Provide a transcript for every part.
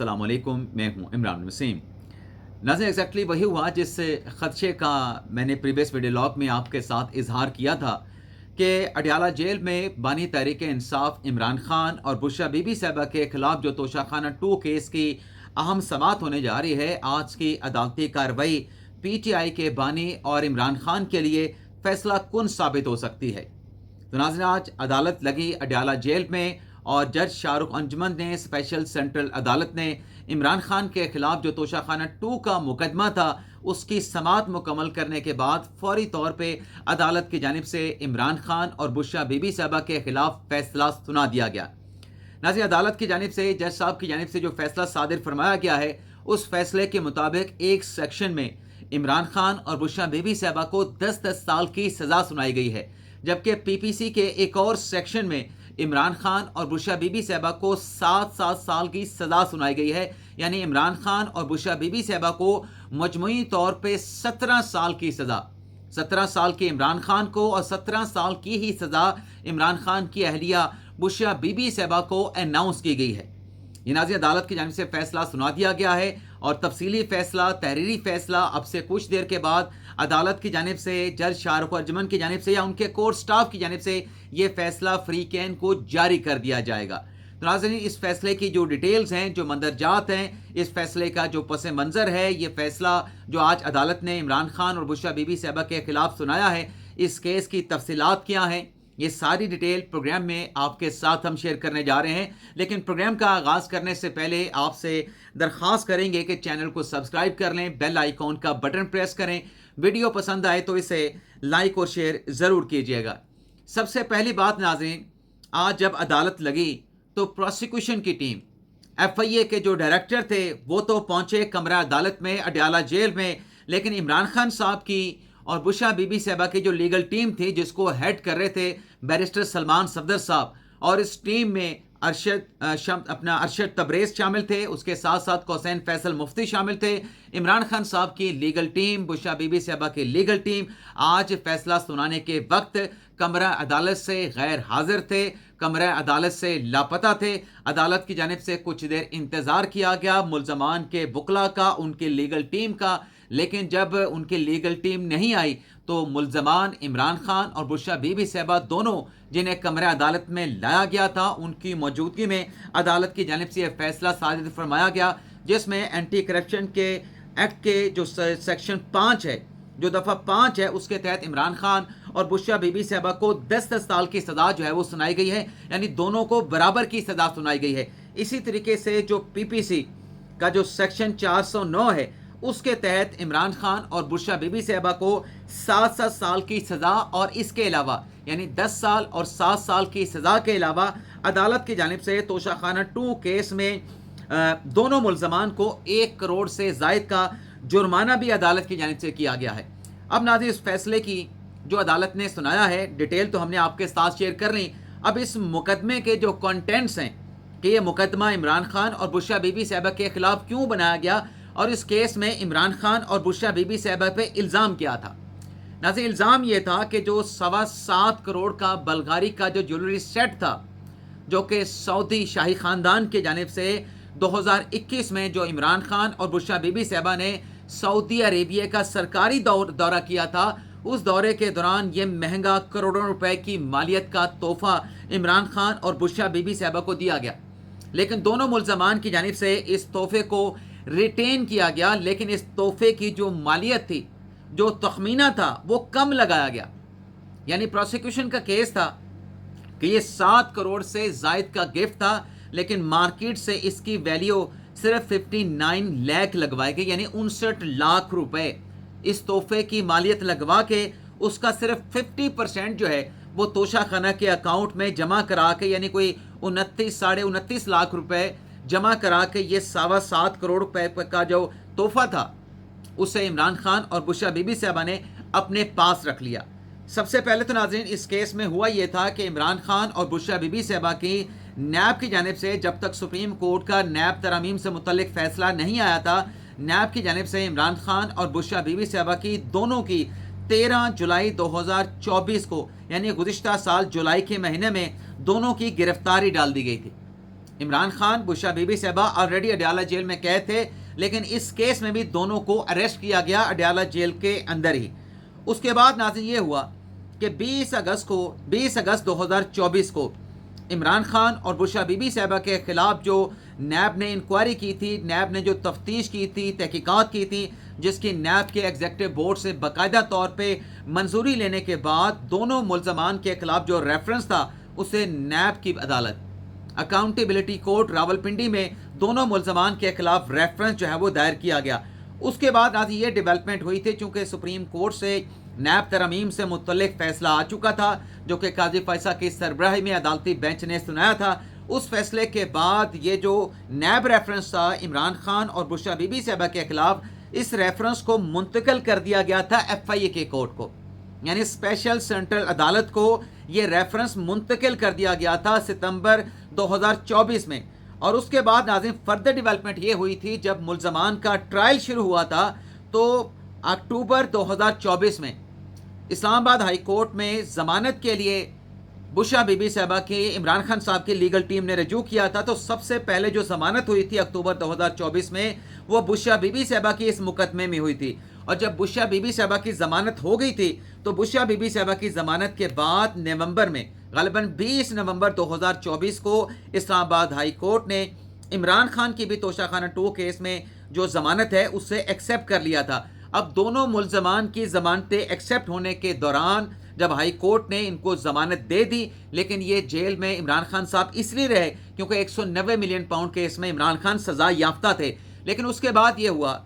अस्सलाम वालेकुम, मैं हूं इमरान वसीम। नाज़रीन, एग्जैक्टली वही हुआ जिस खदशे का मैंने प्रीवियस वीडियो लॉग में आपके साथ इजहार किया था कि अडयाला जेल में बानी तहरीक इंसाफ इमरान खान और बुशरा बीबी साहबा के खिलाफ जो तोशाखाना 2 केस की अहम समात होने जा रही है, आज की अदालती कार्रवाई पीटीआई के बानी और इमरान खान के लिए फैसला कुन साबित हो सकती है। तो नाज़रीन, आज अदालत लगी अडयाला जेल में और जज शाहरुख अंजुमन ने स्पेशल सेंट्रल अदालत ने इमरान खान के खिलाफ जो तोशाखाना 2 का मुकदमा था उसकी समात मुकम्मल करने के बाद फौरी तौर पे अदालत की जानिब से इमरान खान और बुशरा बीबी साहबा के खिलाफ फैसला सुना दिया गया। नाज़रीन, अदालत की जानिब से जज साहब की जानिब से जो फैसला सादिर फरमाया गया है उस फैसले के मुताबिक एक सेक्शन में इमरान खान और बुशरा बीबी साहबा को 10-10 साल की सज़ा सुनाई गई है, जबकि पीपीसी के एक और सेक्शन में इमरान खान और बुशरा बीबी साहबा को 7-7 साल की सज़ा सुनाई गई है। यानी इमरान खान और बुशरा बीबी साहबा को मजमूई तौर पे 17 साल की सज़ा, 17 साल की इमरान खान को और 17 साल की ही सज़ा इमरान खान की अहलिया बुशरा बीबी साहबा को अनाउंस की गई है। ये नाज़रीन, अदालत की जानिब से फैसला सुना दिया गया है और तफसीली फैसला, तहरीरी फैसला अब से कुछ देर के बाद अदालत की जानिब से जज शाहरुख अंजुमन की जानिब से या उनके कोर्ट स्टाफ की जानिब से ये फैसला फ्री कैन को जारी कर दिया जाएगा। तो नाज़रीन, इस फैसले की जो डिटेल्स हैं, जो मंदरजात हैं, इस फैसले का जो पस मंज़र है, ये फैसला जो आज अदालत ने इमरान खान और बुशरा बीबी साहबा के खिलाफ सुनाया है, इस केस की तफसीलात क्या हैं, ये सारी डिटेल प्रोग्राम में आपके साथ हम शेयर करने जा रहे हैं। लेकिन प्रोग्राम का आगाज़ करने से पहले आपसे दरख्वास्त करेंगे कि चैनल को सब्सक्राइब कर लें, बेल आइकॉन का बटन प्रेस करें, वीडियो पसंद आए तो इसे लाइक और शेयर ज़रूर कीजिएगा। सबसे पहली बात नाज़रीन, आज जब अदालत लगी तो प्रोसिक्यूशन की टीम, एफआईए के जो डायरेक्टर थे वो तो पहुंचे कमरा अदालत में अडयाला जेल में, लेकिन इमरान खान साहब की और बुशरा बीबी साहबा की जो लीगल टीम थी जिसको हेड कर रहे थे बैरिस्टर सलमान सफदर साहब, और इस टीम में अरशद तबरेज़ शामिल थे, उसके साथ साथ हुसैन फैसल मुफ्ती शामिल थे। इमरान खान साहब की लीगल टीम, बुशरा बीबी साहबा की लीगल टीम आज फैसला सुनाने के वक्त कमरा अदालत से गैर हाजिर थे, कमरा अदालत से लापता थे। अदालत की जानिब से कुछ देर इंतज़ार किया गया मुल्ज़मान के वकला का, उनकी लीगल टीम का, लेकिन जब उनकी लीगल टीम नहीं आई तो मुल्ज़मान इमरान खान और बुशरा बीबी साहबा दोनों, जिन्हें कमरा अदालत में लाया गया था, उनकी मौजूदगी में अदालत की जानिब से यह फैसला सादिर फरमाया गया, जिसमें एंटी करप्शन के एक्ट के जो सेक्शन 5 है, जो दफ़ा 5 है, उसके तहत इमरान खान और बुशरा बीबी साहबा को 10-10 साल की सज़ा जो है वो सुनाई गई है। यानी दोनों को बराबर की सज़ा सुनाई गई है। इसी तरीके से जो पीपीसी का जो सेक्शन 409 है उसके तहत इमरान खान और बुशरा बीबी साहबा को 7-7 साल की सज़ा और इसके अलावा यानी 10 साल और 7 साल की सज़ा के अलावा अदालत की जानिब से तोशाखाना 2 केस में दोनों मुल्ज़मान को 1 करोड़ से ज़ायद का जुर्माना भी अदालत की जानिब से किया गया है। अब नाज़रीन, इस फैसले की जो अदालत ने सुनाया है डिटेल तो हमने आपके साथ शेयर कर ली। अब इस मुकदमे के जो कंटेंट्स हैं कि ये मुकदमा इमरान खान और बुशरा बीबी साहबा के खिलाफ क्यों बनाया गया और इस केस में इमरान खान और बुशरा बीबी साहबा पे इल्ज़ाम क्या था। नाज़रीन, इल्ज़ाम ये था कि जो 7.25 करोड़ का बल्गारी का जो ज्वेलरी सेट था, जो कि सऊदी शाही ख़ानदान की जानिब से 2021 में जो इमरान खान और बुशरा बीबी साहबा ने सऊदी अरेबिया का सरकारी दौरा किया था, उस दौरे के दौरान ये महंगा करोड़ों रुपए की मालियत का तोहफा इमरान खान और बुशरा बीबी साहबा को दिया गया। लेकिन दोनों मुल्ज़मान की जानिब से इस तोहफे को रिटेन किया गया, लेकिन इस तोहफे की जो मालियत थी, जो तखमीना था, वो कम लगाया गया। यानी प्रोसिक्यूशन का केस था कि ये 7 करोड़ से ज़ायद का गिफ्ट था, लेकिन मार्केट से इसकी वैल्यू सिर्फ 59 लाख लगवाई गई, यानी 59 लाख रुपए इस तोहफे की मालियत लगवा के उसका सिर्फ 50% जो है वो तोशाखाना के अकाउंट में जमा करा के, यानी कोई 29-29.5 लाख रुपए जमा करा के ये 7.25 करोड़ रुपए का जो तोहफा था उसे इमरान खान और बुशरा बीबी साहबा ने अपने पास रख लिया। सबसे पहले तो नाज़रीन, इस केस में हुआ ये था कि इमरान खान और बुशरा बीबी साहबा की नैब की जानिब से जब तक सुप्रीम कोर्ट का नैब तरमीम से मुतल्लिक फैसला नहीं आया था, नैब की जानिब से इमरान खान और बुशरा बीबी साहबा की दोनों की 13 जुलाई 2024 को यानी गुज़िश्ता साल जुलाई के महीने में दोनों की गिरफ्तारी डाल दी गई थी। عمران خان بشرا بی بی صاحبہ آلریڈی اڈیالہ جیل میں قید تھے، لیکن اس کیس میں بھی دونوں کو اریسٹ کیا گیا اڈیالہ جیل کے اندر ہی۔ اس کے بعد ناظرین یہ ہوا کہ 20 اگست 2024 کو عمران خان اور بشرا بی بی صاحبہ کے خلاف جو نیب نے انکوائری کی تھی، نیب نے جو تفتیش کی تھی، تحقیقات کی تھی، جس کی نیب کے ایگزیکٹو بورڈ سے باقاعدہ طور پہ منظوری لینے کے بعد دونوں ملزمان کے خلاف جو ریفرنس تھا اسے نیب کی عدالت اکاؤنٹیبلٹی کورٹ راولپنڈی میں دونوں ملزمان کے خلاف ریفرنس جو ہے وہ دائر کیا گیا۔ اس کے بعد ناظرین یہ ڈیولپمنٹ ہوئی تھی، چونکہ سپریم کورٹ سے نیب ترمیم سے متعلق فیصلہ آ چکا تھا جو کہ قاضی فیصل کی سربراہی میں عدالتی بینچ نے سنایا تھا۔ اس فیصلے کے بعد یہ جو نیب ریفرنس تھا عمران خان اور بشرا بی بی صاحبہ کے خلاف، اس ریفرنس کو منتقل کر دیا گیا تھا ایف آئی اے کے کورٹ کو، یعنی اسپیشل سینٹرل عدالت کو یہ ریفرنس منتقل کر دیا گیا تھا ستمبر 2024 میں۔ اور اس کے بعد ناظرین فردر ڈیولپمنٹ یہ ہوئی تھی جب ملزمان کا ٹرائل شروع ہوا تھا، تو اکتوبر 2024 میں اسلام آباد ہائی کورٹ میں ضمانت کے لیے بشرا بی بی صاحبہ کی عمران خان صاحب کی لیگل ٹیم نے رجوع کیا تھا۔ تو سب سے پہلے جو ضمانت ہوئی تھی اکتوبر 2024 میں وہ بشرا بی بی صاحبہ کی اس مقدمے میں ہوئی تھی، اور جب بشرا بی بی صاحبہ کی ضمانت ہو گئی تھی تو بشرا بی بی صاحبہ کی ضمانت کے بعد نومبر میں غالباً 20 نومبر 2024 کو اسلام آباد ہائی کورٹ نے عمران خان کی بھی توشہ خانہ 2 کیس میں جو ضمانت ہے اس سے ایکسیپٹ کر لیا تھا۔ اب دونوں ملزمان کی ضمانتیں ایکسیپٹ ہونے کے دوران جب ہائی کورٹ نے ان کو ضمانت دے دی، لیکن یہ جیل میں عمران خان صاحب اس لیے رہے کیونکہ 190 ملین پاؤنڈ کیس میں عمران خان سزا یافتہ تھے۔ لیکن اس کے بعد یہ ہوا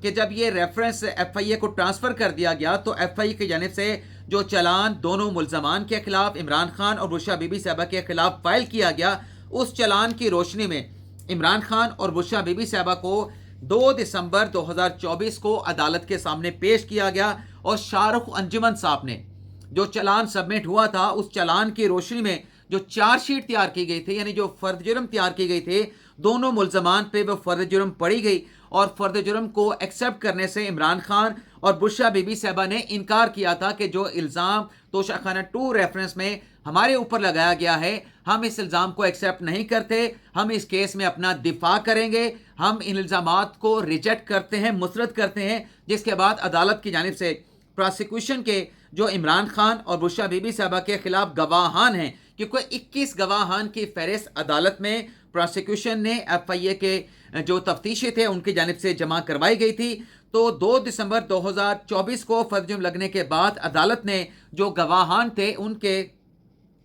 کہ جب یہ ریفرنس ایف آئی اے کو ٹرانسفر کر دیا گیا تو ایف آئی اے کی جانب سے جو چلان دونوں ملزمان کے خلاف عمران خان اور بشرا بی بی صاحبہ کے خلاف فائل کیا گیا، اس چلان کی روشنی میں عمران خان اور بشرا بی بی صاحبہ کو 2 دسمبر 2024 کو عدالت کے سامنے پیش کیا گیا، اور شاہ رخ انجمن صاحب نے جو چلان سبمٹ ہوا تھا اس چلان کی روشنی میں جو چارج شیٹ تیار کی گئی تھی، یعنی جو فرد جرم تیار کی گئی تھی، دونوں ملزمان پہ وہ فرد جرم پڑی گئی، اور فرد جرم کو ایکسیپٹ کرنے سے عمران خان اور بشرا بی بی صاحبہ نے انکار کیا تھا کہ جو الزام توشہ خانہ 2 ریفرنس میں ہمارے اوپر لگایا گیا ہے ہم اس الزام کو ایکسیپٹ نہیں کرتے، ہم اس کیس میں اپنا دفاع کریں گے، ہم ان الزامات کو ریجیکٹ کرتے ہیں، مسترد کرتے ہیں۔ جس کے بعد عدالت کی جانب سے پراسیکیوشن کے جو عمران خان اور بشرا بی بی صاحبہ کے خلاف گواہان ہیں، کیونکہ 21 گواہان کی فہرست عدالت میں پراسیکیوشن نے ایف آئی اے کے جو تفتیشی تھے ان کی جانب سے جمع کروائی گئی تھی۔ تو 2 دسمبر 2024 کو فرد جرم لگنے کے بعد عدالت نے جو گواہان تھے ان کے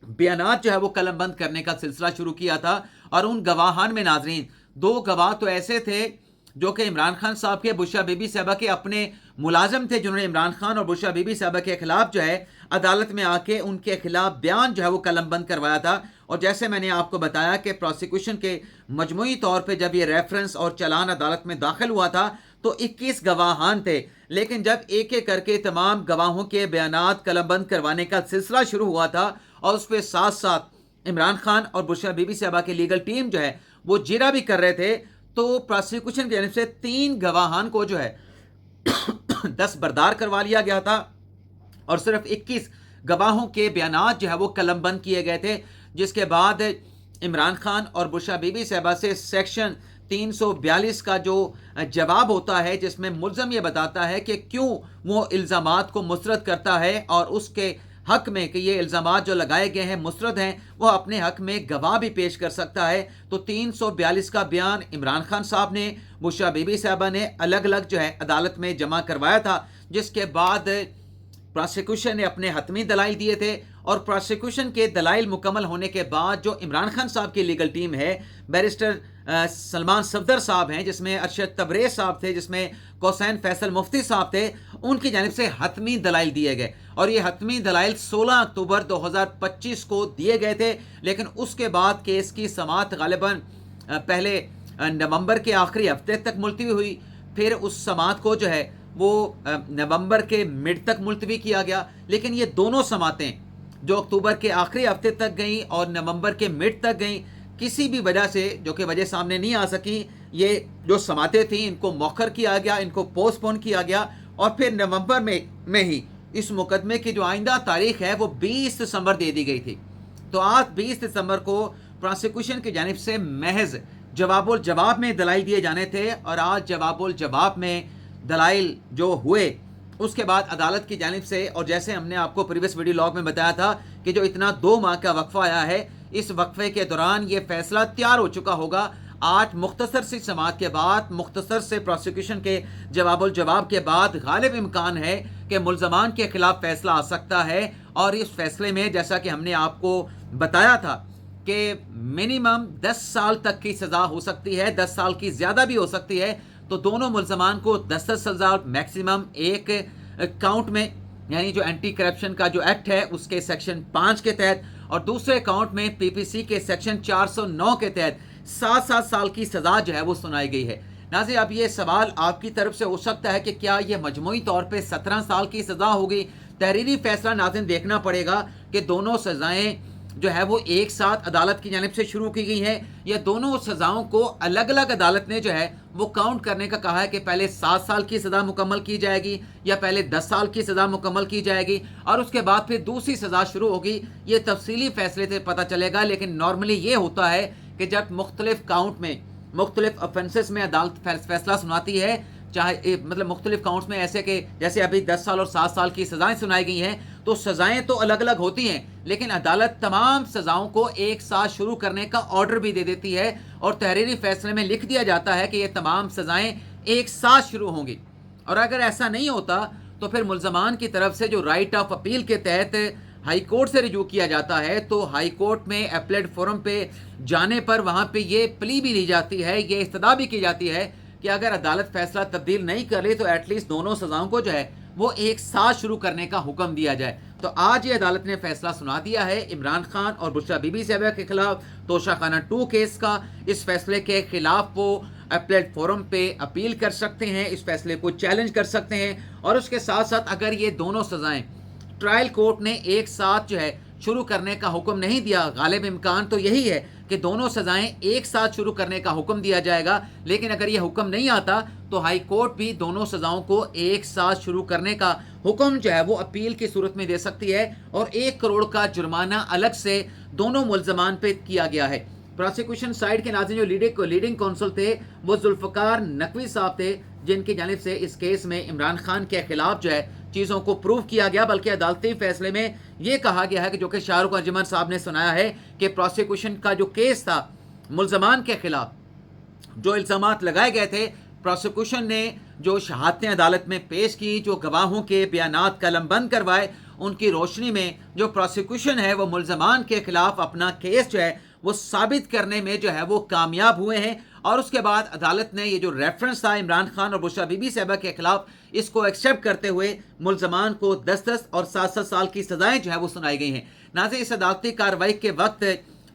بیانات جو ہے وہ قلم بند کرنے کا سلسلہ شروع کیا تھا، اور ان گواہان میں ناظرین 2 گواہ تو ایسے تھے جو کہ عمران خان صاحب کے بشرا بی بی صاحبہ کے اپنے ملازم تھے، جنہوں نے عمران خان اور بشرا بی بی صاحبہ کے خلاف جو ہے عدالت میں آ کے ان کے خلاف بیان جو ہے وہ قلم بند کروایا تھا۔ اور جیسے میں نے آپ کو بتایا کہ پروسیکیوشن کے مجموعی طور پہ جب یہ ریفرنس اور چلان عدالت میں داخل ہوا تھا تو 21 گواہان تھے، لیکن جب ایک ایک کر کے تمام گواہوں کے بیانات قلم بند کروانے کا سلسلہ شروع ہوا تھا، اور اس پہ ساتھ ساتھ عمران خان اور بشرا بی بی صاحبہ کی لیگل ٹیم جو ہے وہ جیرا بھی کر رہے تھے، تو پروسیکیوشن کی جانب سے 3 گواہان کو جو ہے دستبردار کروا لیا گیا تھا، اور صرف 21 گواہوں کے بیانات جو ہے وہ قلم بند کیے گئے تھے۔ جس کے بعد عمران خان اور بشرا بی بی صاحبہ سے سیکشن 342 کا جو جواب ہوتا ہے، جس میں ملزم یہ بتاتا ہے کہ کیوں وہ الزامات کو مسترد کرتا ہے، اور اس کے حق میں کہ یہ الزامات جو لگائے گئے ہیں مسترد ہیں، وہ اپنے حق میں گواہ بھی پیش کر سکتا ہے۔ تو 342 کا بیان عمران خان صاحب نے، بشرا بی بی صاحبہ نے الگ الگ جو ہے عدالت میں جمع کروایا تھا، جس کے بعد پراسیکیوشن نے اپنے حتمی دلائل دیے تھے، اور پراسیکیوشن کے دلائل مکمل ہونے کے بعد جو عمران خان صاحب کی لیگل ٹیم ہے، بیرسٹر سلمان صفدر صاحب ہیں، جس میں ارشد تبریز صاحب تھے، جس میں کوسین فیصل مفتی صاحب تھے، ان کی جانب سے حتمی دلائل دیے گئے، اور یہ حتمی دلائل 16 اکتوبر 2025 کو دیے گئے تھے۔ لیکن اس کے بعد کیس کی سماعت غالباً پہلے نومبر کے آخری ہفتے تک ملتوی ہوئی، پھر اس سماعت کو جو ہے وہ نومبر کے مڈ تک ملتوی کیا گیا۔ لیکن یہ دونوں سماعتیں جو اکتوبر کے آخری ہفتے تک گئیں اور نومبر کے مڈ تک گئیں، کسی بھی وجہ سے جو کہ وجہ سامنے نہیں آ سکیں، یہ جو سماعتیں تھیں ان کو مؤخر کیا گیا، ان کو پوسٹ پون کیا گیا، اور پھر نومبر میں ہی اس مقدمے کی جو آئندہ تاریخ ہے وہ 20 دسمبر دے دی گئی تھی۔ تو آج 20 دسمبر کو प्रोसिक्यूशन की जानिब से महज जवाबुल जवाब में दलाइल दिए जाने थे, और आज जवाबुल जवाब में दलाइल जो हुए उसके बाद अदालत की जानिब से, और जैसे हमने आपको प्रीवियस वीडियो लॉग में बताया था कि जो इतना 2 माह का वक्फा आया है, इस वक्फे के दौरान ये फैसला तैयार हो चुका होगा। आज मुख्तसर सी समाअत के बाद, मुख्तसर से प्रोसिक्यूशन के जवाबुल जवाब के बाद गालिब इम्कान है कि मुल्ज़मान के खिलाफ फैसला आ सकता है। और इस फैसले में जैसा कि हमने आपको बताया था कि मिनिमम 10 साल तक की सज़ा हो सकती है, 10 साल की ज़्यादा भी हो सकती है। तो दोनों मुल्ज़मान को 10-10 सज़ा मैक्सिमम एक काउंट में, यानी जो एंटी करप्शन का जो एक्ट है उसके सेक्शन 5 के तहत, और दूसरे काउंट में पीपीसी के सेक्शन 409 के तहत 7-7 साल की सज़ा जो है वो सुनाई गई है। नाज़रीन, अब ये सवाल आपकी तरफ से हो सकता है कि क्या ये मजमूई तौर पे 17 साल की सज़ा होगी। तहरीरी फैसला नाज़रीन देखना पड़ेगा कि दोनों सज़ाएँ जो है वो एक साथ अदालत की जानिब से शुरू की गई हैं, या दोनों सज़ाओं को अलग अलग अदालत ने जो है वो काउंट करने का कहा है कि पहले 7 साल की सज़ा मुकम्मल की जाएगी, या पहले 10 साल की सज़ा मुकम्मल की जाएगी, और उसके बाद फिर दूसरी सज़ा शुरू होगी। ये तफसीली फैसले से पता चलेगा। लेकिन नॉर्मली ये होता है कि जब मुख्तलिफ काउंट में, मुख्तलिफ ऑफेंसेस में अदालत फैसला सुनाती है, चाहे मतलब मुख्तलिफ काउंट्स में ऐसे कि जैसे अभी 10 साल और 7 साल की सज़ाएँ सुनाई गई हैं, तो सज़ाएँ तो अलग अलग होती हैं, लेकिन अदालत तमाम सज़ाओं को एक साथ शुरू करने का ऑर्डर भी दे देती है, और तहरीरी फैसले में लिख दिया जाता है कि ये तमाम सज़ाएँ एक साथ शुरू होंगी। और अगर ऐसा नहीं होता तो फिर मुल्ज़मान की तरफ से जो राइट ऑफ अपील के तहत हाई कोर्ट से रिजू किया जाता है, तो हाई कोर्ट में एपलेट फोरम पे जाने पर वहाँ पे ये प्ली भी ली जाती है, ये इस्तदा भी की जाती है कि अगर अदालत फैसला तब्दील नहीं कर ले तो एटलीस्ट दोनों सज़ाओं को जो है वो एक साथ शुरू करने का हुक्म दिया जाए। तो आज ये अदालत ने फैसला सुना दिया है इमरान खान और बुशरा बीबी साहिबा के खिलाफ तोशाखाना 2 केस का। इस फैसले के खिलाफ वो एपलेट फोरम पे अपील कर सकते हैं, इस फैसले को चैलेंज कर सकते हैं, और उसके साथ साथ अगर ये दोनों सज़ाएँ ट्रायल कोर्ट ने एक साथ जो है शुरू करने का हुक्म नहीं दिया, गालिब इम्कान तो यही है कि दोनों सज़ाएं एक साथ शुरू करने का हुक्म दिया जाएगा। लेकिन अगर ये हुक्म नहीं आता तो हाई कोर्ट भी दोनों सज़ाओं को एक साथ शुरू करने का हुक्म जो है वो अपील की सूरत में दे सकती है, और 1 करोड़ का जुर्माना अलग से दोनों मुल्ज़मान पे किया गया है। प्रोसिक्यूशन साइड के नाज़रीन जो लीडिंग कौंसल थे वो जुल्फ़कार नकवी साहब थे, जिनकी जानिब से इस केस में इमरान खान के खिलाफ जो है चीज़ों को प्रूव किया गया। बल्कि अदालती फैसले में ये कहा गया है कि जो कि शाहरुख अंजुमन साहब ने सुनाया है कि प्रोसिक्यूशन का जो केस था मुल्ज़मान के खिलाफ, जो इल्ज़ामात लगाए गए थे, प्रोसिक्यूशन ने जो शहादतें अदालत में पेश की, जो गवाहों के बयानात कलमबंद करवाए, उनकी रोशनी में जो प्रोसिक्यूशन है वो मुल्ज़मान के खिलाफ अपना केस जो है वो साबित करने में जो है वो कामयाब हुए हैं। और उसके बाद अदालत ने ये जो रेफरेंस था इमरान खान और बुशरा बीबी साहिबा के खिलाफ, इसको एक्सेप्ट करते हुए मुल्ज़मान को 10-10 और 7-7 साल की सज़ाएं जो है वो सुनाई गई हैं। नाज़रीन, इस अदालती कार्रवाई के वक्त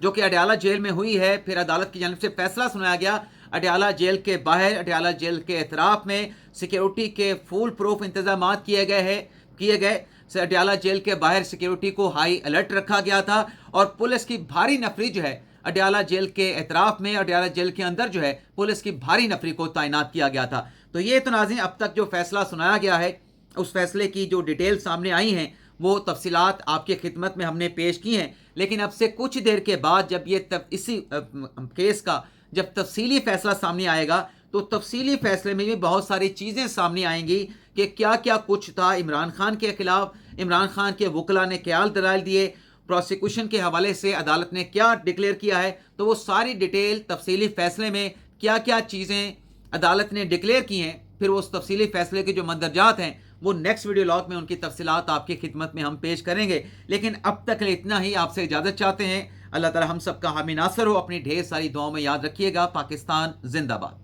जो कि अडयाला जेल में हुई है, फिर अदालत की जानिब से फैसला सुनाया गया। अडयाला जेल के बाहर, अडयाला जेल के एतराफ़ में सिक्योरिटी के फुल प्रूफ इंतजाम किए गए। अडयाला जेल के बाहर सिक्योरिटी को हाई अलर्ट रखा गया था, और पुलिस की भारी नफरी जो है अडयाला जेल के एतराफ़ में, अडयाला जेल के अंदर जो है पुलिस की भारी नफरी को तैनात किया गया था। तो ये तो नाज़रीन अब तक जो फैसला सुनाया गया है, उस फैसले की जो डिटेल सामने आई हैं वो तफसीलात आपके खिदमत में हमने पेश की हैं। लेकिन अब से कुछ देर के बाद जब ये इसी केस का जब तफसीली फैसला सामने आएगा, तो तफसीली फैसले में भी बहुत सारी चीज़ें सामने आएंगी कि क्या क्या कुछ था इमरान खान के खिलाफ, इमरान खान के वकला ने क्या दलाइल दिए, प्रोसिक्यूशन के हवाले से अदालत ने क्या डिक्लेयर किया है। तो वो सारी डिटेल तफसीली फैसले में क्या क्या चीज़ें अदालत ने डिक्लेयर की हैं, फिर वो उस तफसीली फैसले के जो मंदरजात हैं वो नेक्स्ट वीडियो लॉग में उनकी तफसीलात आपकी खिदमत में हम पेश करेंगे। लेकिन अब तक इतना ही, आपसे इजाज़त चाहते हैं। अल्लाह ताला हम सबका हामी नासर हो। अपनी ढेर सारी दुआओं में याद रखिएगा। पाकिस्तान जिंदाबाद।